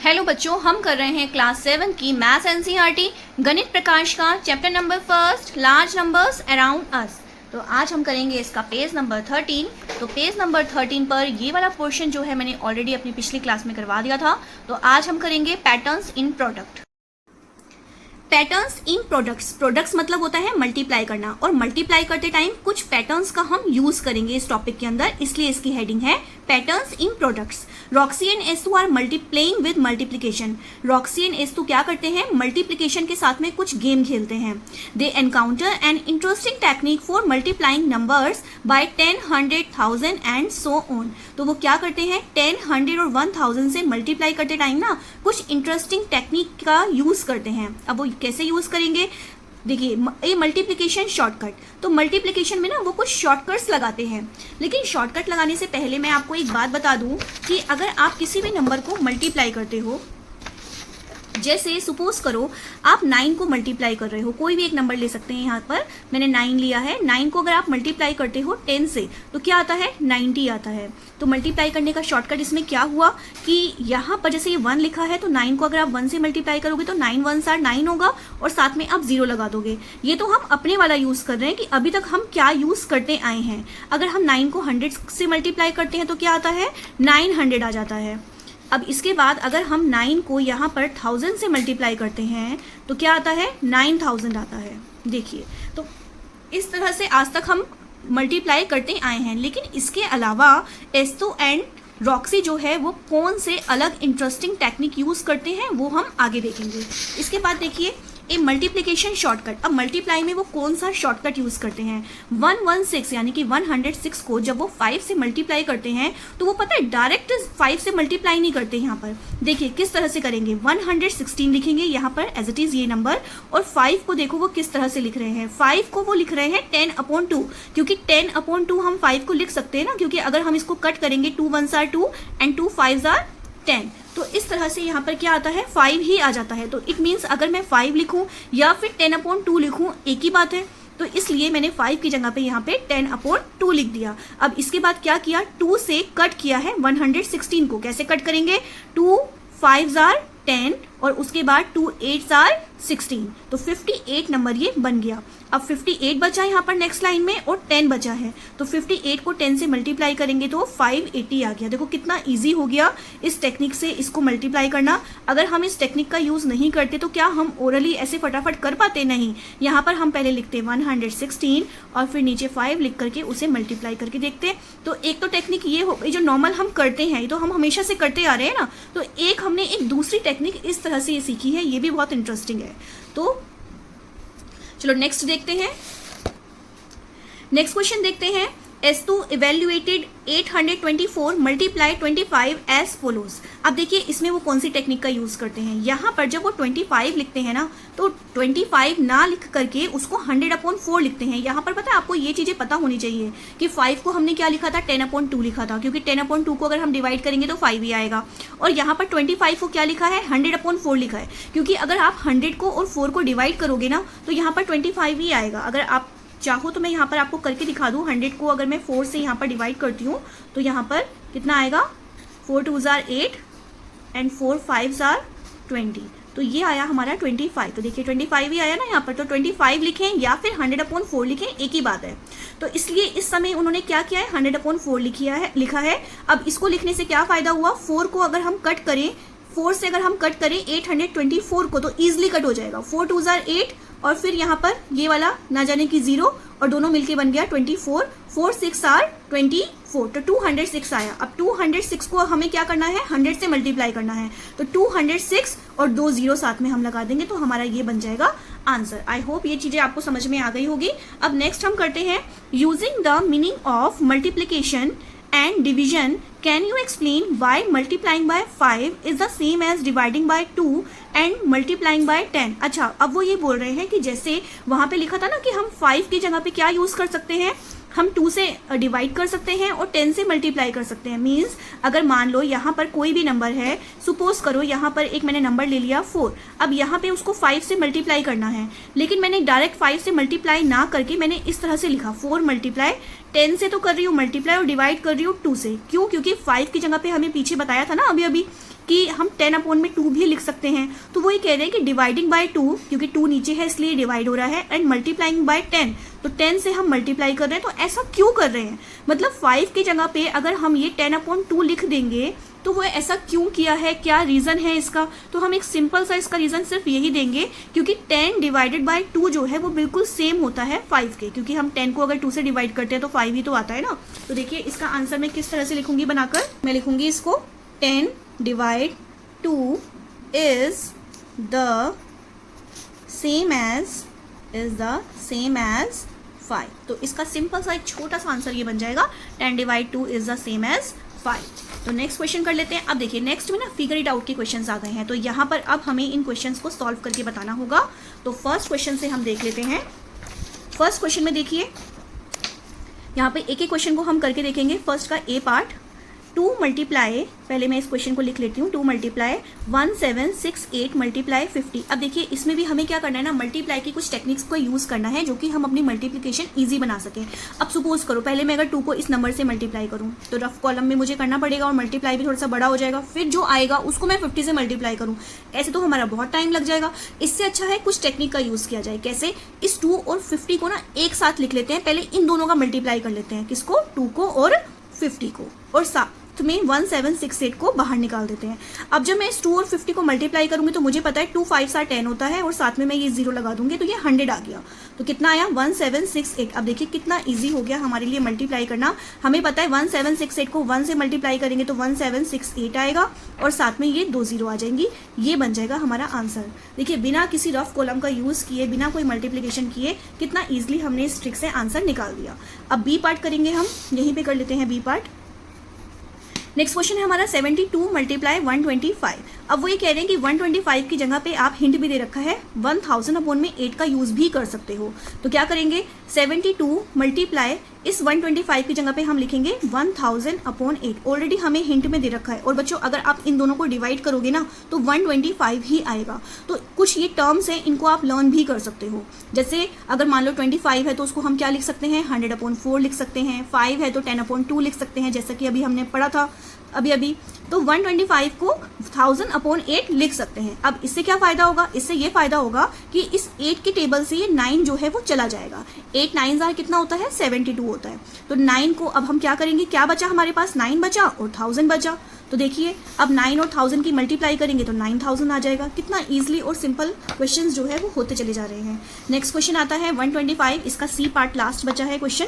Hello बच्चों, हम कर रहे हैं क्लास 7 की मैथ्स एनसीईआरटी गणित प्रकाश का chapter number first large numbers around us. तो आज हम करेंगे इसका पेज नंबर 13। तो पेज नंबर 13 पर ये वाला पोर्शन जो है मैंने ऑलरेडी अपनी पिछली क्लास में करवा दिया था। तो आज हम करेंगे patterns in product. Patterns in products, products मतलब होता है मल्टीप्लाई करना, और मल्टीप्लाई करते टाइम कुछ पैटर्न्स का हम यूज करेंगे इस टॉपिक के अंदर, इसलिए इसकी हेडिंग है patterns in products. Roxie and Estu are multiplying with multiplication. Roxie and Estu क्या करते हैं? मल्टीप्लिकेशन के साथ में कुछ गेम खेलते हैं। They encounter an interesting technique for multiplying numbers by 10, 100, 1000 and so on. तो वो क्या करते हैं? 10, 100 और 1000 से मल्टीप्लाई करते टाइम ना कुछ इंटरेस्टिंग टेक्निक का यूज करते हैं। अब वो कैसे यूज करेंगे? देखिए, ये मल्टीप्लिकेशन शॉर्टकट, तो मल्टीप्लिकेशन में ना वो कुछ शॉर्टकट्स लगाते हैं। लेकिन शॉर्टकट लगाने से पहले मैं आपको एक बात बता दूं कि अगर आप किसी भी नंबर को मल्टीप्लाई करते हो, जैसे सपोज करो आप 9 को मल्टीप्लाई कर रहे हो, कोई भी एक नंबर ले सकते हैं। यहाँ पर मैंने 9 लिया है। 9 को अगर आप मल्टीप्लाई करते हो 10 से तो क्या आता है? 90 आता है। तो मल्टीप्लाई करने का शॉर्टकट इसमें क्या हुआ कि यहाँ पर जैसे ये 1 लिखा है तो 9 को अगर आप 1 से मल्टीप्लाई करोगे तो 9 1s are 9 होगा और साथ में आप 0 लगा दोगे। ये तो हम अपने वाला यूज कर रहे हैं कि अभी तक हम क्या यूज करते आए हैं। अगर हम 9 को 100 से मल्टीप्लाई करते हैं तो क्या आता है? 900 आ जाता है। अब इसके बाद अगर हम 9 को यहाँ पर 1000 से मल्टीप्लाई करते हैं तो क्या आता है? 9000 आता है। देखिए, तो इस तरह से आज तक हम मल्टीप्लाई करते आए हैं। लेकिन इसके अलावा एस्तु एंड रॉक्सी जो है वो कौन से अलग इंटरेस्टिंग टेक्निक यूज करते हैं वो हम आगे देखेंगे। इसके बाद देखिए ए मल्टीप्लिकेशन शॉर्टकट। अब मल्टीप्लाई में वो कौन सा शॉर्टकट यूज करते हैं? 116 यानी कि 106 को जब वो 5 से मल्टीप्लाई करते हैं तो वो पता है डायरेक्ट 5 से मल्टीप्लाई नहीं करते। यहाँ पर देखिए किस तरह से करेंगे। 116 लिखेंगे यहाँ पर एज इट इज ये नंबर, और 5 को देखो वो किस तरह से लिख रहे हैं। 5 को वो लिख रहे हैं 10/2, क्योंकि 10/2 हम 5 को लिख सकते हैं ना, क्योंकि अगर हम इसको कट करेंगे 2 1s are 2 and 2 5s are 10, तो इस तरह से यहाँ पर क्या आता है? 5 ही आ जाता है। तो इट मीन्स अगर मैं 5 लिखूं या फिर 10/2 लिखूं एक ही बात है। तो इसलिए मैंने 5 की जगह पे यहाँ पे 10/2 लिख दिया। अब इसके बाद क्या किया? 2 से कट किया है 116 को। कैसे कट करेंगे? 2 5s are 10 और उसके बाद 2 8s are 16, तो 58 नंबर ये बन गया। अब 58 बचा यहाँ पर नेक्स्ट लाइन में और 10 बचा है, तो 58 को 10 से मल्टीप्लाई करेंगे तो 580 आ गया। देखो कितना इजी हो गया इस टेक्निक से इसको मल्टीप्लाई करना। अगर हम इस टेक्निक का यूज नहीं करते तो क्या हम ओरली ऐसे फटाफट कर पाते? नहीं। यहाँ पर हम पहले लिखते 116 और फिर नीचे 5 लिख करके उसे मल्टीप्लाई करके देखते। तो एक तो टेक्निक ये हो गई जो नॉर्मल हम करते हैं, तो हम हमेशा से करते आ रहे हैं ना। तो एक हमने एक दूसरी टेक्निक इस तरह से ये सीखी है, ये भी बहुत इंटरेस्टिंग है। तो चलो नेक्स्ट देखते हैं। नेक्स्ट क्वेश्चन देखते हैं। एस्तु इवेल्युएटेड 824 मल्टीप्लाई 25 एज फॉलोज। अब देखिए इसमें वो कौन सी टेक्निक का यूज करते हैं। यहाँ पर जब वो 25 लिखते हैं ना तो 25 ना लिख करके उसको 100/4 लिखते हैं। यहाँ पर पता है आपको ये चीजें पता होनी चाहिए कि 5 को हमने क्या लिखा था? 10/2 लिखा था, क्योंकि 10/2 को अगर हम डिवाइड करेंगे तो 5 ही आएगा। और यहाँ पर 25 को क्या लिखा है? 100/4 लिखा है, क्योंकि अगर आप 100 को और 4 को डिवाइड करोगे ना तो यहाँ पर 25 ही आएगा। अगर आप चाहो तो मैं यहाँ पर आपको करके दिखा दूँ। 100 को अगर मैं 4 से यहाँ पर डिवाइड करती हूँ तो यहाँ पर कितना आएगा? 4 2s are 8 and 4 5s are 20, तो ये आया हमारा 25। तो देखिए 25 ही आया ना यहाँ पर, तो 25 लिखें या फिर 100/4 लिखें, एक ही बात है। तो इसलिए इस समय उन्होंने क्या किया है? 100/4 लिखा है। अब इसको लिखने से क्या फायदा हुआ? 4 को अगर हम कट करें, 4 से अगर हम कट करें 824 को तो ईजिली कट हो जाएगा। 4 2s are 8 और फिर यहाँ पर ये वाला ना जाने की 0 और दोनों मिलके बन गया 24। 4 6 are 24, तो 206 आया। अब 206 को हमें क्या करना है? 100 से मल्टीप्लाई करना है, तो 206 और 2 0 साथ में हम लगा देंगे तो हमारा ये बन जाएगा आंसर। आई होप ये चीजें आपको समझ में आ गई होगी। अब नेक्स्ट हम करते हैं using the meaning of multiplication and division. Can you explain why multiplying by 5 is the same as dividing by 2 and multiplying by 10? अच्छा, अब वो ये बोल रहे हैं कि जैसे वहां पे लिखा था ना कि हम 5 की जगह पे क्या यूज कर सकते हैं? हम 2 से डिवाइड कर सकते हैं और 10 से मल्टीप्लाई कर सकते हैं। मीन्स अगर मान लो यहाँ पर कोई भी नंबर है, सपोज करो यहाँ पर एक मैंने नंबर ले लिया 4, अब यहाँ पे उसको 5 से मल्टीप्लाई करना है, लेकिन मैंने डायरेक्ट 5 से मल्टीप्लाई ना करके मैंने इस तरह से लिखा 4 मल्टीप्लाई 10 से तो कर रही हूँ मल्टीप्लाई और डिवाइड कर रही हूँ 2 से। क्यों? क्योंकि 5 की जगह पे हमें पीछे बताया था ना अभी कि हम 10/2 भी लिख सकते हैं। तो वो ये कह रहे हैं कि डिवाइडिंग बाय 2, क्योंकि 2 नीचे है इसलिए डिवाइड हो रहा है, एंड मल्टीप्लाइंग बाय 10, तो 10 से हम मल्टीप्लाई कर रहे हैं। तो ऐसा क्यों कर रहे हैं, मतलब 5 की जगह पे अगर हम ये 10/2 लिख देंगे तो वो ऐसा क्यों किया है, क्या रीज़न है इसका। तो हम एक सिंपल सा इसका रीज़न सिर्फ यही देंगे क्योंकि 10 डिवाइडेड बाय 2 जो है वो बिल्कुल सेम होता है 5 के, क्योंकि हम 10 को अगर 2 से डिवाइड करते हैं तो 5 ही तो आता है ना। तो देखिए इसका आंसर मैं किस तरह से लिखूंगी बनाकर, मैं लिखूंगी इसको 10 divide 2 is the same as 5। तो इसका सिंपल सा एक छोटा सा आंसर ये बन जाएगा 10 divide 2 is the same as 5। तो नेक्स्ट क्वेश्चन कर लेते हैं। अब देखिए नेक्स्ट में ना फिगर इट आउट के क्वेश्चंस आ गए हैं, तो यहाँ पर अब हमें इन क्वेश्चंस को सॉल्व करके बताना होगा। तो फर्स्ट क्वेश्चन से हम देख लेते हैं। फर्स्ट क्वेश्चन में देखिए यहाँ पे एक एक क्वेश्चन को हम करके देखेंगे। फर्स्ट का ए पार्ट, 2 मल्टीप्लाई, पहले मैं इस क्वेश्चन को लिख लेती हूँ, 2 मल्टीप्लाई 1768 मल्टीप्लाई 50। अब देखिए इसमें भी हमें क्या करना है ना, मल्टीप्लाई की कुछ टेक्निक्स को यूज़ करना है जो कि हम अपनी मल्टीप्लिकेशन ईजी बना सकें। अब सपोज करो पहले मैं अगर 2 को इस नंबर से मल्टीप्लाई करूँ तो रफ कॉलम में मुझे करना पड़ेगा और मल्टीप्लाई भी थोड़ा सा बड़ा हो जाएगा, फिर जो आएगा उसको मैं 50 से मल्टीप्लाई करूँ, ऐसे तो हमारा बहुत टाइम लग जाएगा। इससे अच्छा है कुछ टेक्निक का यूज़ किया जाए। कैसे, इस 2 और 50 को ना एक साथ लिख लेते हैं, पहले इन दोनों का मल्टीप्लाई कर लेते हैं, किसको, 2 को और 50 को, और साथ में 1768 को बाहर निकाल देते हैं। अब जब मैं इस 2 और 50 को मल्टीप्लाई करूंगी तो मुझे पता है 2 5 10 होता है, और साथ में मैं ये 0 लगा दूंगी तो ये 100 आ गया। तो कितना आया, 1768। अब देखिए कितना इजी हो गया हमारे लिए मल्टीप्लाई करना। हमें पता है 1768 को 1 से मल्टीप्लाई करेंगे तो 1768 आएगा, और साथ में ये 2 0 आ जाएंगी। ये बन जाएगा हमारा आंसर। देखिए बिना किसी रफ कॉलम का यूज़ किए, बिना कोई मल्टीप्लिकेशन किए, कितना ईजिली हमने इस ट्रिक से आंसर निकाल दिया। अब बी पार्ट करेंगे हम, यहीं पर कर लेते हैं बी पार्ट। नेक्स्ट क्वेश्चन है हमारा 72 मल्टीप्लाई 125। अब वो ये कह रहे हैं कि 125 की जगह पे आप हिंट भी दे रखा है 1000/8 का यूज़ भी कर सकते हो। तो क्या करेंगे, 72 मल्टीप्लाई इस 125 की जगह पे हम लिखेंगे 1000/8। ऑलरेडी हमें हिंट में दे रखा है, और बच्चों अगर आप इन दोनों को डिवाइड करोगे ना तो 125 ही आएगा। तो कुछ ये टर्म्स हैं, इनको आप लर्न भी कर सकते हो। जैसे अगर मान लो 25 है तो उसको हम क्या लिख सकते हैं, 100/4 लिख सकते हैं। 5 है तो 10/2 लिख सकते हैं, जैसा कि अभी हमने पढ़ा था अभी। तो 125 को 1000/8 लिख सकते हैं। अब इससे क्या फ़ायदा होगा, इससे ये फ़ायदा होगा कि इस 8 की टेबल से ये 9 जो है वो चला जाएगा। 8 9 जार कितना होता है, 72 होता है। तो 9 को अब हम क्या करेंगे, क्या बचा हमारे पास, 9 बचा और 1000 बचा। तो देखिए अब 9 और 1000 की मल्टीप्लाई करेंगे तो 9000 आ जाएगा। कितना ईजिली और सिंपल क्वेश्चन जो है वो होते चले जा रहे हैं। नेक्स्ट क्वेश्चन आता है 125, इसका सी पार्ट लास्ट बचा है क्वेश्चन।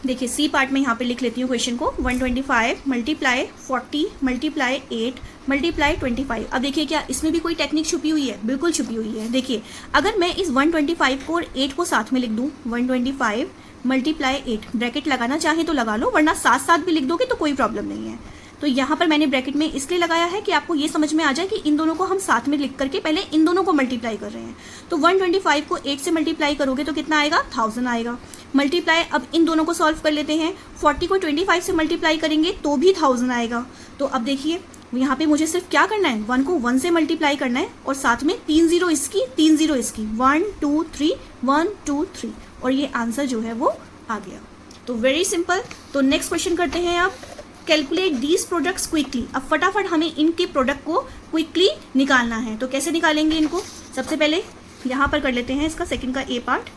देखिए सी पार्ट में यहाँ पे लिख लेती हूँ क्वेश्चन को, 125 मल्टीप्लाई 40 मल्टीप्लाई 8 मल्टीप्लाई 25। अब देखिए क्या इसमें भी कोई टेक्निक छुपी हुई है, बिल्कुल छुपी हुई है। देखिए अगर मैं इस 125 को और 8 को साथ में लिख दूँ, 125 मल्टीप्लाई 8, ब्रैकेट लगाना चाहे तो लगा लो, वरना साथ साथ भी लिख दोगे तो कोई प्रॉब्लम नहीं है। तो यहाँ पर मैंने ब्रैकेट में इसलिए लगाया है कि आपको ये समझ में आ जाए कि इन दोनों को हम साथ में लिख करके पहले इन दोनों को मल्टीप्लाई कर रहे हैं। तो 125 को 8 से मल्टीप्लाई करोगे तो कितना आएगा, 1000 आएगा। मल्टीप्लाई अब इन दोनों को सॉल्व कर लेते हैं। 40 को 25 से मल्टीप्लाई करेंगे तो भी 1000 आएगा। तो अब देखिए यहाँ पे मुझे सिर्फ क्या करना है, 1 को 1 से मल्टीप्लाई करना है, और साथ में 3 0 इसकी 3 0 इसकी, 1 2 3 1 2 3, और ये आंसर जो है वो आ गया। तो वेरी सिंपल। तो नेक्स्ट क्वेश्चन करते हैं अब, कैलकुलेट दीज प्रोडक्ट्स क्विकली। अब फटाफट हमें इनके प्रोडक्ट को क्विकली निकालना है। तो कैसे निकालेंगे इनको, सबसे पहले यहाँ पर कर लेते हैं इसका सेकंड का ए पार्ट,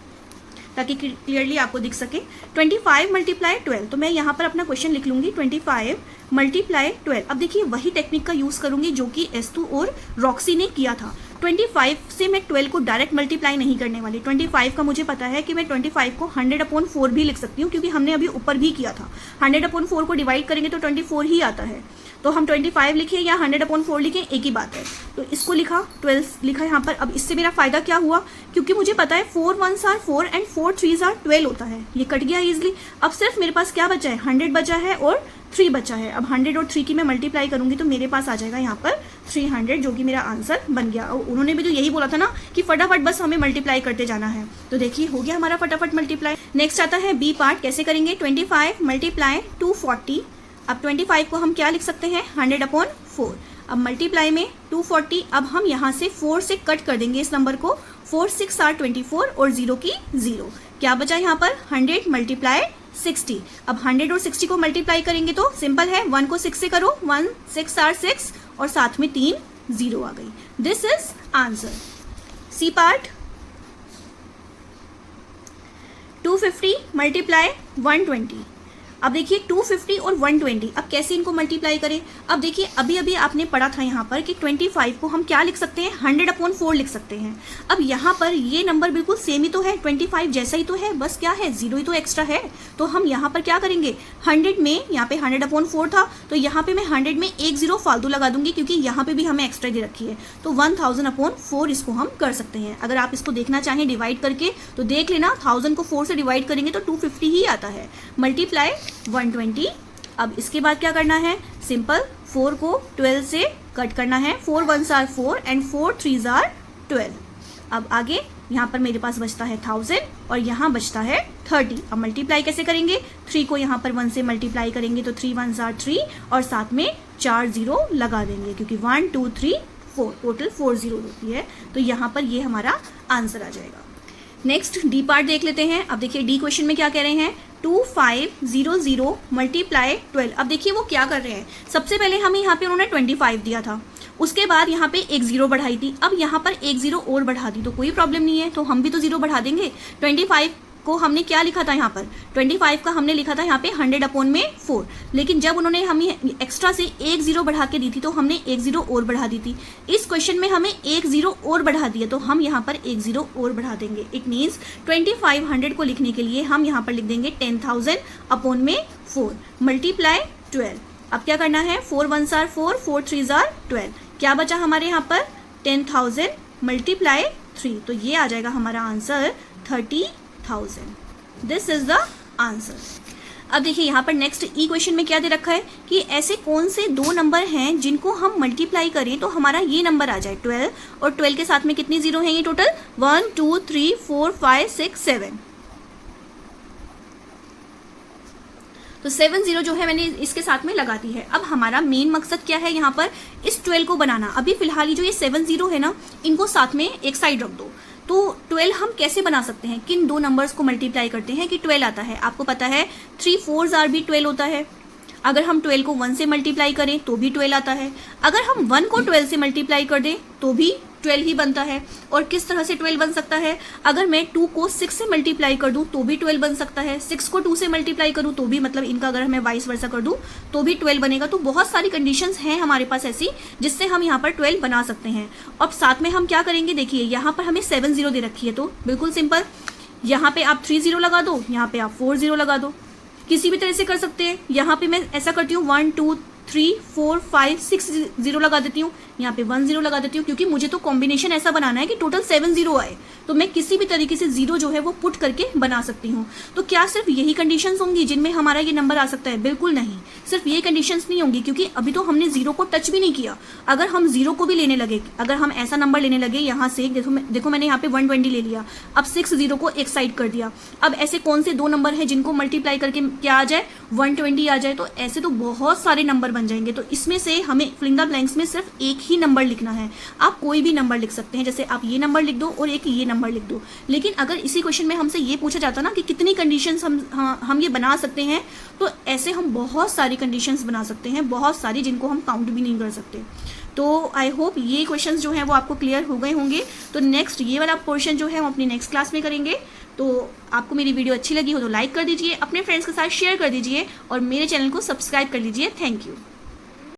ताकि क्लियरली आपको दिख सके। 25 मल्टीप्लाई 12, तो मैं यहाँ पर अपना क्वेश्चन लिख लूँगी 25 मल्टीप्लाई 12। अब देखिए वही टेक्निक का यूज़ करूँगी जो कि S2 और रॉक्सी ने किया था। 25 से मैं 12 को डायरेक्ट मल्टीप्लाई नहीं करने वाली। 25 का मुझे पता है कि मैं 25 को 100/4 भी लिख सकती हूँ, क्योंकि हमने अभी ऊपर भी किया था। 100/4 को डिवाइड करेंगे तो 24 ही आता है। तो हम 25 लिखें या 100/4 लिखें एक ही बात है। तो इसको लिखा, 12 लिखा यहाँ पर। अब इससे मेरा फ़ायदा क्या हुआ, क्योंकि मुझे पता है 4 1s are 4 and 4 3s are 12 होता है। ये कट गया ईजिली। अब सिर्फ मेरे पास क्या बचा है, 100 बचा है और 3 बचा है। अब 100 और 3 की मैं मल्टीप्लाई करूंगी तो मेरे पास आ जाएगा यहाँ पर 300, जो कि मेरा आंसर बन गया। और उन्होंने भी तो यही बोला था ना कि फटाफट बस हमें मल्टीप्लाई करते जाना है। तो देखिए हो गया हमारा फटाफट मल्टीप्लाई। नेक्स्ट आता है बी पार्ट, कैसे करेंगे, 25 मल्टीप्लाई 240। अब 25 को हम क्या लिख सकते हैं, 100/4। अब मल्टीप्लाई में 240, अब हम यहाँ से 4 से कट कर देंगे इस नंबर को। 4 6 are 24 और 0 की 0। क्या बचा यहाँ पर, 100 मल्टीप्लाई 60। अब 100 और 60 को मल्टीप्लाई करेंगे तो सिंपल है, 1 को 6 से करो, 1 6 आर 6 और साथ में 3 0 आ गई। This is answer. C part, 250 multiply 120। अब देखिए 250 और 120, अब कैसे इनको मल्टीप्लाई करें। अब देखिए अभी अभी आपने पढ़ा था यहाँ पर कि 25 को हम क्या लिख सकते हैं, 100/4 लिख सकते हैं। अब यहाँ पर ये नंबर बिल्कुल सेम ही तो है, 25 जैसा ही तो है, बस क्या है 0 ही तो एक्स्ट्रा है। तो हम यहाँ पर क्या करेंगे, 100 में यहाँ पे 100/4 था तो यहाँ पे मैं 100 में एक 0 फालतू लगा दूंगी क्योंकि यहाँ पे भी हमें एक्स्ट्रा दे रखी है। तो 1000/4 इसको हम कर सकते हैं। अगर आप इसको देखना चाहें डिवाइड करके तो देख लेना, 1000 को 4 से डिवाइड करेंगे तो 250 ही आता है, मल्टीप्लाई 120। अब इसके बाद क्या करना है, सिंपल 4 को 12 से कट करना है, 4 1s are 4 and 4 3s are 12। अब आगे यहाँ पर मेरे पास बचता है 1000 और यहाँ बचता है 30। अब मल्टीप्लाई कैसे करेंगे, 3 को यहाँ पर 1 से मल्टीप्लाई करेंगे तो 3 1s आर 3 और साथ में 4 0 लगा देंगे क्योंकि 1 2 3 4 टोटल 4 0 होती है। तो यहाँ पर ये हमारा आंसर आ जाएगा। नेक्स्ट डी पार्ट देख लेते हैं। अब देखिए डी क्वेश्चन में क्या कह रहे हैं, 2500 मल्टीप्लाई 12। अब देखिए वो क्या कर रहे हैं, सबसे पहले हमें यहाँ पे उन्होंने 25 दिया था, उसके बाद यहाँ पे एक 0 बढ़ाई थी, अब यहाँ पर एक 0 और बढ़ा दी तो कोई प्रॉब्लम नहीं है, तो हम भी तो 0 बढ़ा देंगे। 25 को हमने क्या लिखा था यहाँ पर, 25 का हमने लिखा था यहाँ पे 100/4, लेकिन जब उन्होंने हमें एक्स्ट्रा से एक 0 बढ़ा के दी थी तो हमने एक 0 और बढ़ा दी थी। इस क्वेश्चन में हमें एक 0 और बढ़ा दिया तो हम यहाँ पर एक 0 और बढ़ा देंगे। इट मीन्स 2500 को लिखने के लिए हम यहाँ पर लिख देंगे 10,000/4 मल्टीप्लाई 12। अब क्या करना है, 4 1s आर 4 4 3s आर 12। क्या बचा हमारे यहाँ पर, 10,000 मल्टीप्लाई 3, तो ये आ जाएगा हमारा answer 30,000। This is the answer. अब देखिए यहाँ पर नेक्स्ट ई क्वेश्चन में क्या दे रखा है कि ऐसे कौन से दो नंबर हैं जिनको हम मल्टीप्लाई करें तो हमारा ये नंबर आ जाए 12, और 12 के साथ में कितनी 0 हैं ये टोटल, 1 2 3 4 5 6 7। तो 7 0 जो है मैंने इसके साथ में लगा दी है। अब हमारा मेन मकसद क्या है यहाँ पर, इस 12 को बनाना। अभी फिलहाल जो ये 7 0 है ना, इनको साथ में एक साइड रख दो। तो 12 हम कैसे बना सकते हैं, किन दो नंबर्स को मल्टीप्लाई करते हैं कि 12 आता है। आपको पता है 3 4s आर भी 12 होता है। अगर हम 12 को 1 से मल्टीप्लाई करें तो भी 12 आता है। अगर हम 1 को 12 से मल्टीप्लाई कर दें तो भी 12 ही बनता है। और किस तरह से 12 बन सकता है, अगर मैं 2 को 6 से मल्टीप्लाई कर दूं तो भी 12 बन सकता है, 6 को 2 से मल्टीप्लाई करूं तो भी, मतलब इनका अगर मैं वाइस वर्सा कर दूं तो भी 12 बनेगा। तो बहुत सारी कंडीशंस हैं हमारे पास ऐसी जिससे हम यहाँ पर 12 बना सकते हैं। अब साथ में हम क्या करेंगे, देखिए यहाँ पर हमें 7 0 दे रखी है तो बिल्कुल सिंपल, यहाँ पे आप 3 0 लगा दो, यहाँ पे आप 4 0 लगा दो, किसी भी तरह से कर सकते हैं। यहाँ पे मैं ऐसा करती हूँ 1 2 3 4 5 6 0 लगा देती हूँ, यहाँ पे 1 0 लगा देती हूँ, क्योंकि मुझे तो कॉम्बिनेशन ऐसा बनाना है कि टोटल 7 0 आए। तो मैं किसी भी तरीके से 0 जो है वो पुट करके बना सकती हूँ। तो क्या सिर्फ यही कंडीशंस होंगी जिनमें हमारा ये नंबर आ सकता है? बिल्कुल नहीं, सिर्फ ये कंडीशंस नहीं होंगी, क्योंकि अभी तो हमने 0 को टच भी नहीं किया। अगर हम 0 को भी लेने लगे, अगर हम ऐसा नंबर लेने लगे यहाँ से, देखो मैंने यहाँ पे 120 ले लिया, अब 6 0 को एक साइड कर दिया। अब ऐसे कौन से दो नंबर है जिनको मल्टीप्लाई करके क्या आ जाए, 120 आ जाए? तो ऐसे तो बहुत सारे नंबर बन जाएंगे। तो इसमें से हमें फिलिंग द ब्लैंक्स में सिर्फ एक ही नंबर लिखना है। आप कोई भी नंबर लिख सकते हैं, जैसे आप ये नंबर लिख दो और एक ये नंबर लिख दो। लेकिन अगर इसी क्वेश्चन में हमसे ये पूछा जाता ना कि कितनी कंडीशंस हम ये बना सकते हैं, तो ऐसे हम बहुत सारी कंडीशंस बना सकते हैं, बहुत सारी, जिनको हम काउंट भी नहीं कर सकते। तो आई होप ये क्वेश्चंस जो हैं वो आपको क्लियर हो गए होंगे। तो नेक्स्ट ये वाला पोर्शन जो है हम अपनी नेक्स्ट क्लास में करेंगे। तो आपको मेरी वीडियो अच्छी लगी हो तो लाइक कर दीजिए, अपने फ्रेंड्स के साथ शेयर कर दीजिए और मेरे चैनल को सब्सक्राइब कर लीजिए। Thank you.